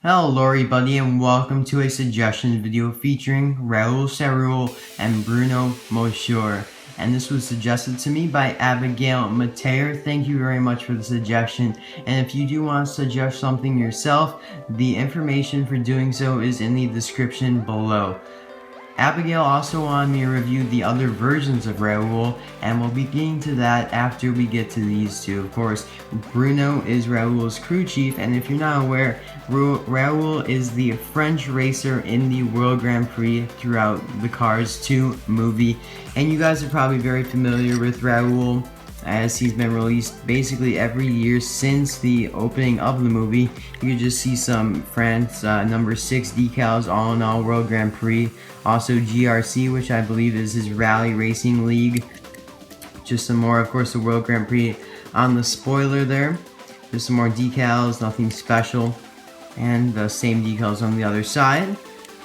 Hello everybody and welcome to a suggestion video featuring Raoul CaRoule and Bruno Motoreau. And this was suggested to me by Abigail Metayer. Thank you very much for the suggestion. And if you do want to suggest something yourself, the information for doing so is in the description below. Abigail also wanted me to review the other versions of Raoul, and we'll be getting to that after we get to these two. Of course, Bruno is Raoul's crew chief, and if you're not aware, Raoul is the French racer in the World Grand Prix throughout the Cars 2 movie. And you guys are probably very familiar with Raoul, as he's been released basically every year since the opening of the movie. You can just see some France number 6 decals, all in all World Grand Prix. Also GRC, which I believe is his rally racing league. Just some more, of course, the World Grand Prix on the spoiler there. Just some more decals, nothing special. And the same decals on the other side.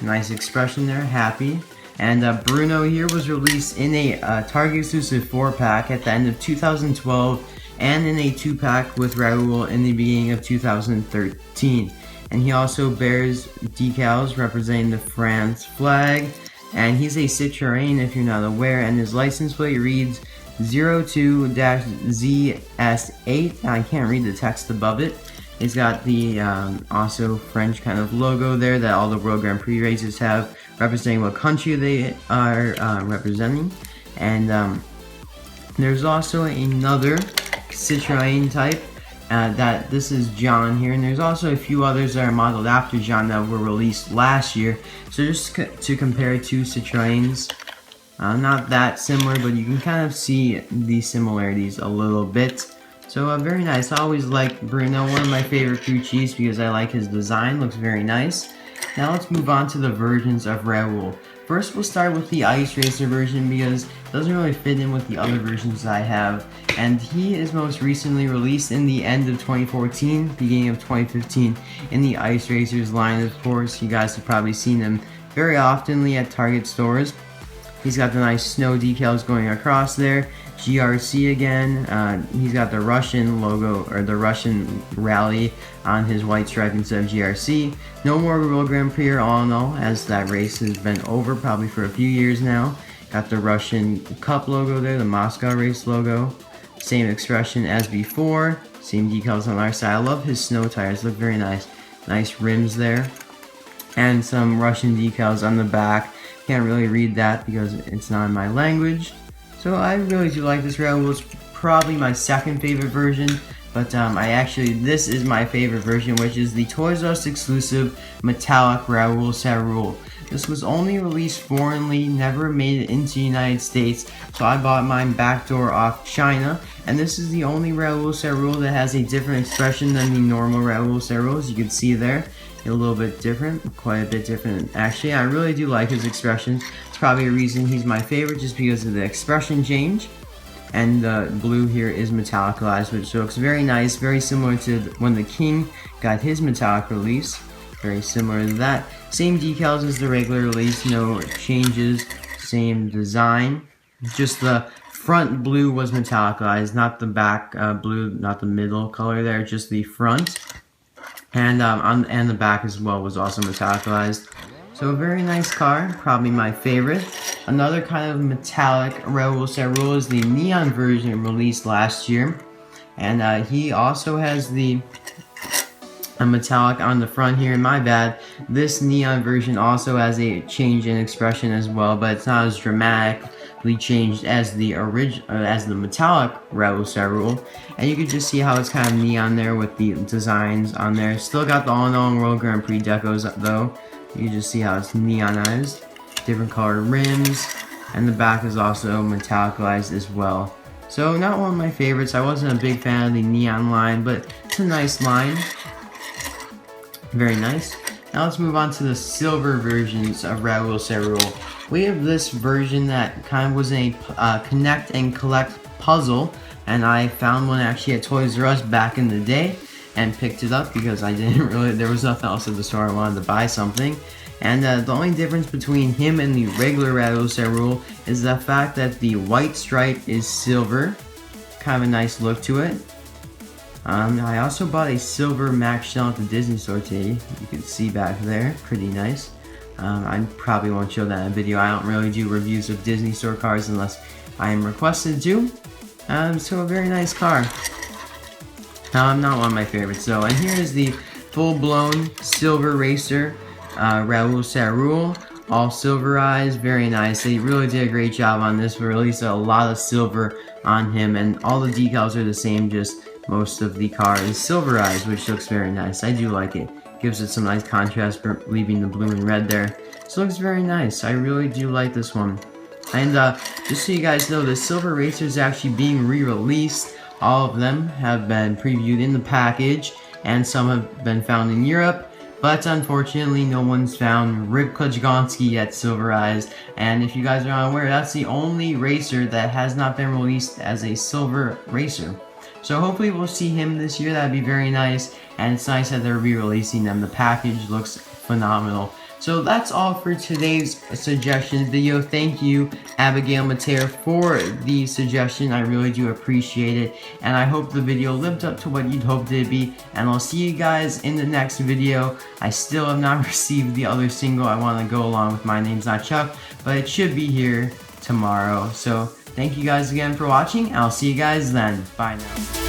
Nice expression there, happy. And Bruno here was released in a Target exclusive 4-pack at the end of 2012 and in a 2-pack with Raoul in the beginning of 2013. And he also bears decals representing the France flag. And he's a Citroën if you're not aware, and his license plate reads 02-ZS8. I can't read the text above it. It's got the also French kind of logo there that all the World Grand Prix racers have, representing what country they are representing. And there's also another Citroën type that this is John here, and there's also a few others that are modeled after John that were released last year. So just to compare two Citroëns, not that similar, but you can kind of see the similarities a little bit. So very nice. I always like Bruno, one of my favorite crew chiefs, because I like his design, looks very nice. Now let's move on to the versions of Raoul. First we'll start with the Ice Racer version because it doesn't really fit in with the other versions I have. And he is most recently released in the end of 2014, beginning of 2015 in the Ice Racers line. Of course, you guys have probably seen him very oftenly at Target stores. He's got the nice snow decals going across there. GRC again. He's got the Russian logo, or the Russian rally, on his white stripe instead of GRC. No more World Grand Prix all in all, as that race has been over probably for a few years now. Got the Russian Cup logo there, the Moscow race logo. Same expression as before. Same decals on our side. I love his snow tires, look very nice. Nice rims there. And some Russian decals on the back. Can't really read that because it's not in my language. So I really do like this Raoul. It's probably my second favorite version, but this is my favorite version, which is the Toys R Us exclusive metallic Raoul CaRoule. This was only released foreignly, never made it into the United States, so I bought mine backdoor off China. And this is the only Raoul CaRoule that has a different expression than the normal Raoul CaRoule, as you can see there. A little bit different, quite a bit different actually. I really do like his expressions. It's probably a reason he's my favorite, just because of the expression change. And the blue here is metallicized, which looks very nice, very similar to when the King got his metallic release. Very similar to that. Same decals as the regular release, no changes, same design. Just the front blue was metallicized, not the back blue, not the middle color there, just the front. And the back as well was also metallicized. So a very nice car, probably my favorite. Another kind of metallic Raoul CaRoule is the neon version released last year. And he also has the metallic on the front here. My bad. This neon version also has a change in expression as well, but it's not as dramatically changed as the metallic Raoul CaRoule. And you can just see how it's kind of neon there with the designs on there. Still got the all-in-all World Grand Prix decos though. You can just see how it's neonized. Different colored rims. And the back is also metallicized as well. So not one of my favorites. I wasn't a big fan of the neon line, but it's a nice line. Very nice. Now let's move on to the silver versions of Raoul CaRoule. We have this version that kind of was a connect and collect puzzle, and I found one actually at Toys R Us back in the day and picked it up because there was nothing else at the store. I wanted to buy something. And the only difference between him and the regular Raoul CaRoule is the fact that the white stripe is silver. Kind of a nice look to it. I also bought a silver Max shell at the Disney store today. You can see back there, pretty nice. I probably won't show that in a video. I don't really do reviews of Disney store cars unless I am requested to. So a very nice car. Not one of my favorites though. And here is the full-blown silver racer, Raoul CaRoule, all silverized, very nice. They really did a great job on this. We released a lot of silver on him, and all the decals are the same, just most of the car is silverized, which looks very nice. I do like it. Gives it some nice contrast, leaving the blue and red there. So it looks very nice. I really do like this one. And just so you guys know, the silver racer is actually being re-released. All of them have been previewed in the package, and some have been found in Europe. But unfortunately, no one's found Rip Klajonski yet silverized. And if you guys are unaware, that's the only racer that has not been released as a silver racer. So hopefully we'll see him this year. That'd be very nice. And it's nice that they're re-releasing them. The package looks phenomenal. So that's all for today's suggestion video. Thank you, Abigail Metayer, for the suggestion. I really do appreciate it. And I hope the video lived up to what you'd hoped it to be. And I'll see you guys in the next video. I still have not received the other single I want to go along with My Name's Not Chuck, but it should be here tomorrow. So thank you guys again for watching. I'll see you guys then. Bye now.